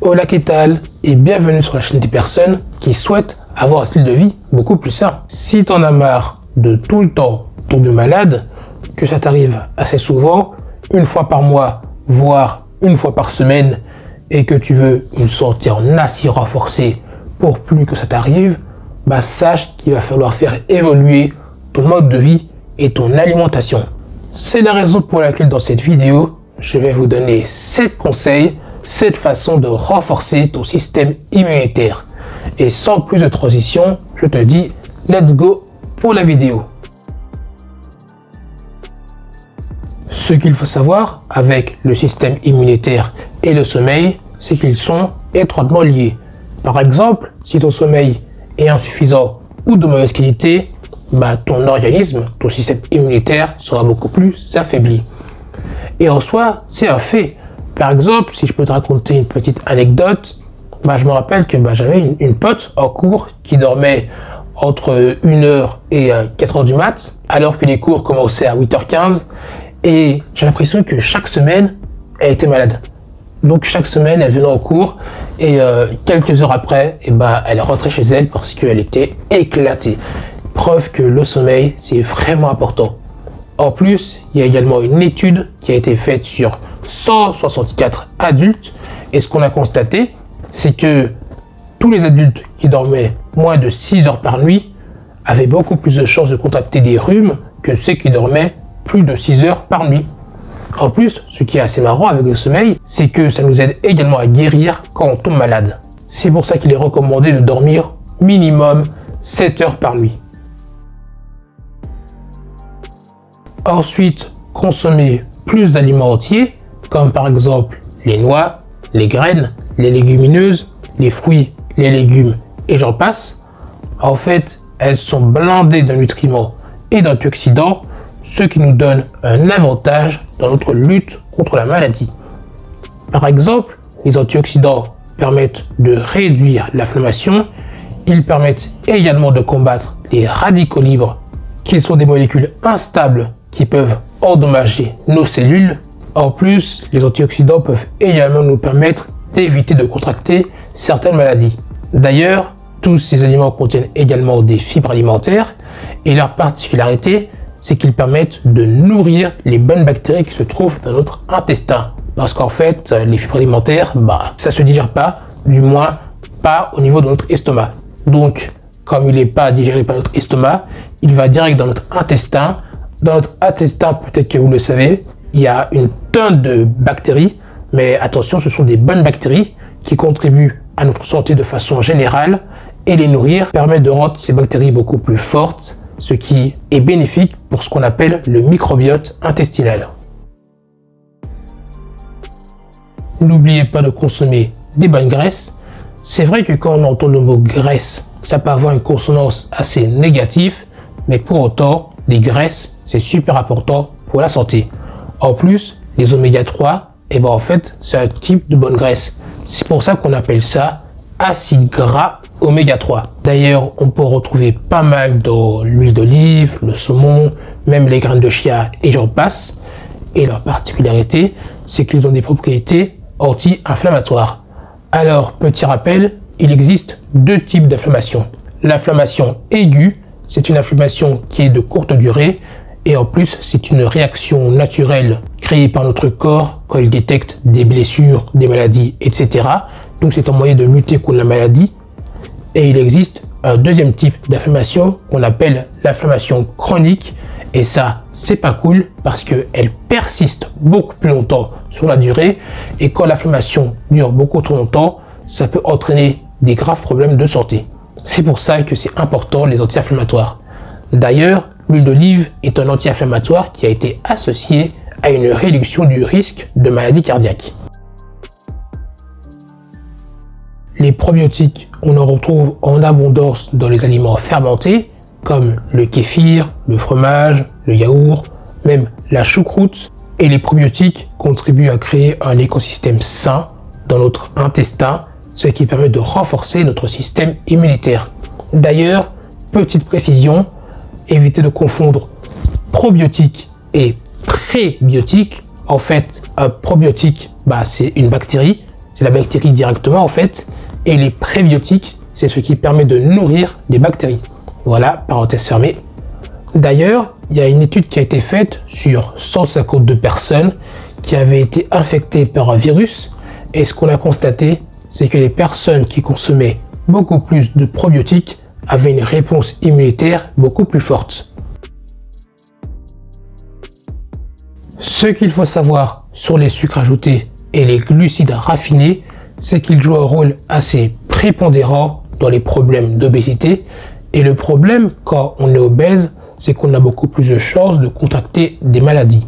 Hola, ¿qué tal? Et bienvenue sur la chaîne des personnes qui souhaitent avoir un style de vie beaucoup plus sain. Si t'en as marre de tout le temps tomber malade, que ça t'arrive assez souvent, une fois par mois, voire une fois par semaine, et que tu veux une santé en acier renforcée pour plus que ça t'arrive, bah sache qu'il va falloir faire évoluer ton mode de vie et ton alimentation. C'est la raison pour laquelle dans cette vidéo, je vais vous donner 7 conseils, 7 façons de renforcer ton système immunitaire. Et sans plus de transition, je te dis let's go pour la vidéo. Ce qu'il faut savoir avec le système immunitaire et le sommeil, c'est qu'ils sont étroitement liés. Par exemple, si ton sommeil est insuffisant ou de mauvaise qualité, bah, ton organisme, ton système immunitaire sera beaucoup plus affaibli. Et en soi, c'est un fait. Par exemple, si je peux te raconter une petite anecdote, bah, je me rappelle que j'avais une pote en cours qui dormait entre 1h et 4h du mat, alors que les cours commençaient à 8h15. Et j'ai l'impression que chaque semaine, elle était malade. Donc chaque semaine, elle venait en cours et quelques heures après, elle rentrait chez elle parce qu'elle était éclatée. Preuve que le sommeil, c'est vraiment important. En plus, il y a également une étude qui a été faite sur 164 adultes. Et ce qu'on a constaté, c'est que tous les adultes qui dormaient moins de 6 heures par nuit avaient beaucoup plus de chances de contracter des rhumes que ceux qui dormaient plus de 6 heures par nuit. En plus, ce qui est assez marrant avec le sommeil, c'est que ça nous aide également à guérir quand on tombe malade. C'est pour ça qu'il est recommandé de dormir minimum 7 heures par nuit. Ensuite, consommer plus d'aliments entiers, comme par exemple les noix, les graines, les légumineuses, les fruits, les légumes et j'en passe. En fait, elles sont blindées de nutriments et d'antioxydants, ce qui nous donne un avantage dans notre lutte contre la maladie. Par exemple, les antioxydants permettent de réduire l'inflammation. Ils permettent également de combattre les radicaux libres, qui sont des molécules instables qui peuvent endommager nos cellules. En plus, les antioxydants peuvent également nous permettre d'éviter de contracter certaines maladies. D'ailleurs, tous ces aliments contiennent également des fibres alimentaires et leur particularité, c'est qu'ils permettent de nourrir les bonnes bactéries qui se trouvent dans notre intestin. Parce qu'en fait, les fibres alimentaires, ça se digère pas, du moins pas au niveau de notre estomac. Donc, comme il n'est pas digéré par notre estomac, il va direct dans notre intestin. Dans notre intestin, peut-être que vous le savez, il y a une tonne de bactéries, mais attention, ce sont des bonnes bactéries qui contribuent à notre santé de façon générale, et les nourrir permet de rendre ces bactéries beaucoup plus fortes, ce qui est bénéfique pour ce qu'on appelle le microbiote intestinal. N'oubliez pas de consommer des bonnes graisses. C'est vrai que quand on entend le mot graisse, ça peut avoir une consonance assez négative, mais pour autant, les graisses, c'est super important pour la santé. En plus, les oméga 3, en fait, c'est un type de bonne graisse. C'est pour ça qu'on appelle ça acide gras oméga 3. D'ailleurs, on peut en retrouver pas mal dans l'huile d'olive, le saumon, même les graines de chia et j'en passe. Et leur particularité, c'est qu'ils ont des propriétés anti-inflammatoires. Alors, petit rappel, il existe 2 types d'inflammation. L'inflammation aiguë, c'est une inflammation qui est de courte durée et en plus, c'est une réaction naturelle créée par notre corps quand il détecte des blessures, des maladies, etc. Donc, c'est un moyen de lutter contre la maladie. Et il existe un deuxième type d'inflammation qu'on appelle l'inflammation chronique. Et ça, c'est pas cool parce qu'elle persiste beaucoup plus longtemps sur la durée. Et quand l'inflammation dure beaucoup trop longtemps, ça peut entraîner des graves problèmes de santé. C'est pour ça que c'est important les anti-inflammatoires. D'ailleurs, l'huile d'olive est un anti-inflammatoire qui a été associé à une réduction du risque de maladie cardiaque. Les probiotiques, on en retrouve en abondance dans les aliments fermentés, comme le kéfir, le fromage, le yaourt, même la choucroute. Et les probiotiques contribuent à créer un écosystème sain dans notre intestin, ce qui permet de renforcer notre système immunitaire. D'ailleurs, petite précision, évitez de confondre probiotique et prébiotique. En fait, un probiotique, c'est une bactérie, c'est la bactérie directement en fait. Et les prébiotiques, c'est ce qui permet de nourrir des bactéries. Voilà, parenthèse fermée. D'ailleurs, il y a une étude qui a été faite sur 152 personnes qui avaient été infectées par un virus. Et ce qu'on a constaté, c'est que les personnes qui consommaient beaucoup plus de probiotiques avaient une réponse immunitaire beaucoup plus forte. Ce qu'il faut savoir sur les sucres ajoutés et les glucides raffinés, c'est qu'ils jouent un rôle assez prépondérant dans les problèmes d'obésité. Et le problème, quand on est obèse, c'est qu'on a beaucoup plus de chances de contracter des maladies.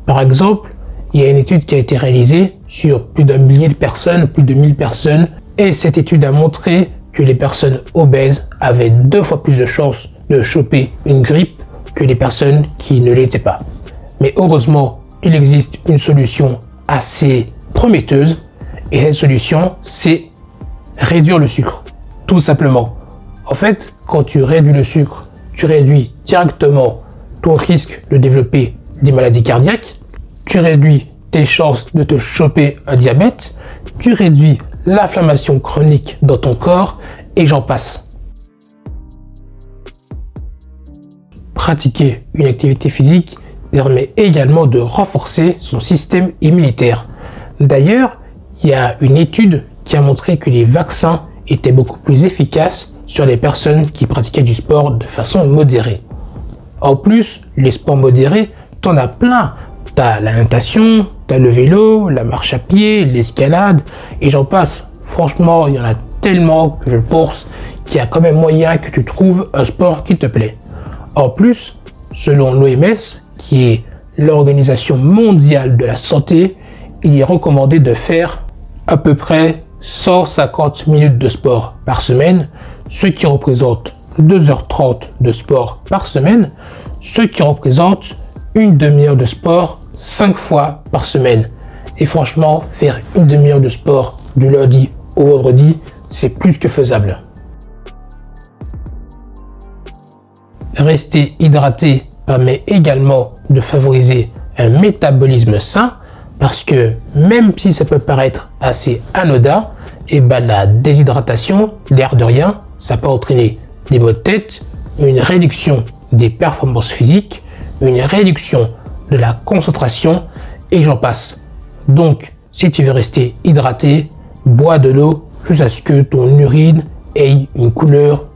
Par exemple, il y a une étude qui a été réalisée sur plus d'un millier de personnes, plus de 1000 personnes, et cette étude a montré que les personnes obèses avaient 2 fois plus de chances de choper une grippe que les personnes qui ne l'étaient pas. Mais heureusement, il existe une solution assez prometteuse, et cette solution, c'est réduire le sucre, tout simplement. En fait, quand tu réduis le sucre, tu réduis directement ton risque de développer des maladies cardiaques, tu réduis tes chances de te choper un diabète, tu réduis l'inflammation chronique dans ton corps, et j'en passe. Pratiquer une activité physique permet également de renforcer son système immunitaire. D'ailleurs, il y a une étude qui a montré que les vaccins étaient beaucoup plus efficaces sur les personnes qui pratiquaient du sport de façon modérée. En plus, les sports modérés, t'en as plein. T'as la natation, t'as le vélo, la marche à pied, l'escalade, et j'en passe. Franchement, il y en a tellement que je pense qu'il y a quand même moyen que tu trouves un sport qui te plaît. En plus, selon l'OMS, qui est l'Organisation mondiale de la santé, il est recommandé de faire à peu près 150 minutes de sport par semaine, ce qui représente 2h30 de sport par semaine, ce qui représente une demi-heure de sport 5 fois par semaine. Et franchement, faire une demi-heure de sport du lundi au vendredi, c'est plus que faisable. Rester hydraté permet également de favoriser un métabolisme sain, parce que même si ça peut paraître assez anodin, et la déshydratation, l'air de rien, ça peut entraîner des maux de tête, une réduction des performances physiques, une réduction de la concentration, et j'en passe. Donc, si tu veux rester hydraté, bois de l'eau jusqu'à ce que ton urine ait une couleur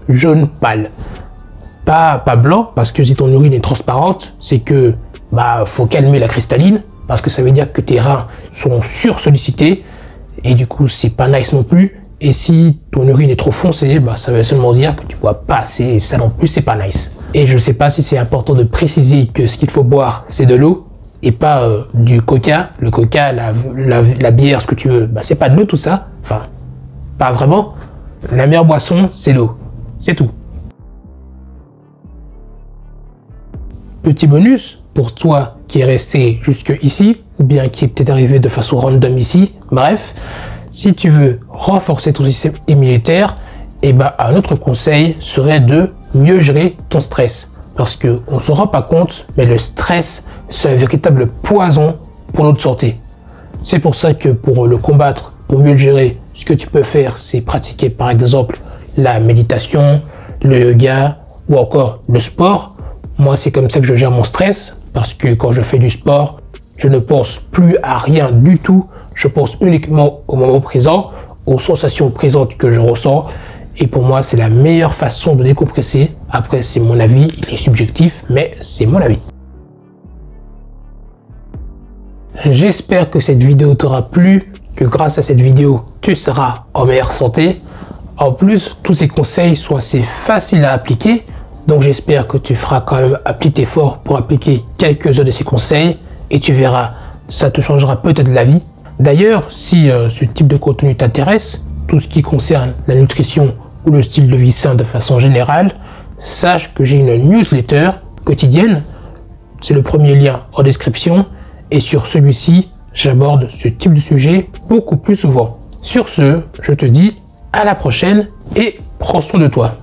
jaune pâle. Pas blanc, parce que si ton urine est transparente, c'est que faut calmer la cristalline, parce que ça veut dire que tes reins sont sursollicités, et du coup c'est pas nice non plus. Et si ton urine est trop foncée, ça veut seulement dire que tu bois pas assez, et ça non plus c'est pas nice. Et je sais pas si c'est important de préciser que ce qu'il faut boire c'est de l'eau, et pas du coca. Le coca, la bière, ce que tu veux, c'est pas de l'eau tout ça, enfin pas vraiment. La meilleure boisson c'est l'eau, c'est tout. Petit bonus pour toi qui est resté jusque ici, ou bien qui est peut-être arrivé de façon random ici, bref, si tu veux renforcer ton système immunitaire, un autre conseil serait de mieux gérer ton stress. Parce qu'on ne se rend pas compte, mais le stress, c'est un véritable poison pour notre santé. C'est pour ça que pour le combattre, pour mieux le gérer, ce que tu peux faire, c'est pratiquer par exemple la méditation, le yoga ou encore le sport. Moi, c'est comme ça que je gère mon stress, parce que quand je fais du sport, je ne pense plus à rien du tout. Je pense uniquement au moment présent, aux sensations présentes que je ressens. Et pour moi, c'est la meilleure façon de décompresser. Après, c'est mon avis, il est subjectif, mais c'est mon avis. J'espère que cette vidéo t'aura plu, que grâce à cette vidéo, tu seras en meilleure santé. En plus, tous ces conseils sont assez faciles à appliquer. Donc j'espère que tu feras quand même un petit effort pour appliquer quelques-uns de ces conseils. Et tu verras, ça te changera peut-être la vie. D'ailleurs, si ce type de contenu t'intéresse, tout ce qui concerne la nutrition ou le style de vie sain de façon générale, sache que j'ai une newsletter quotidienne. C'est le premier lien en description. Et sur celui-ci, j'aborde ce type de sujet beaucoup plus souvent. Sur ce, je te dis à la prochaine et prends soin de toi.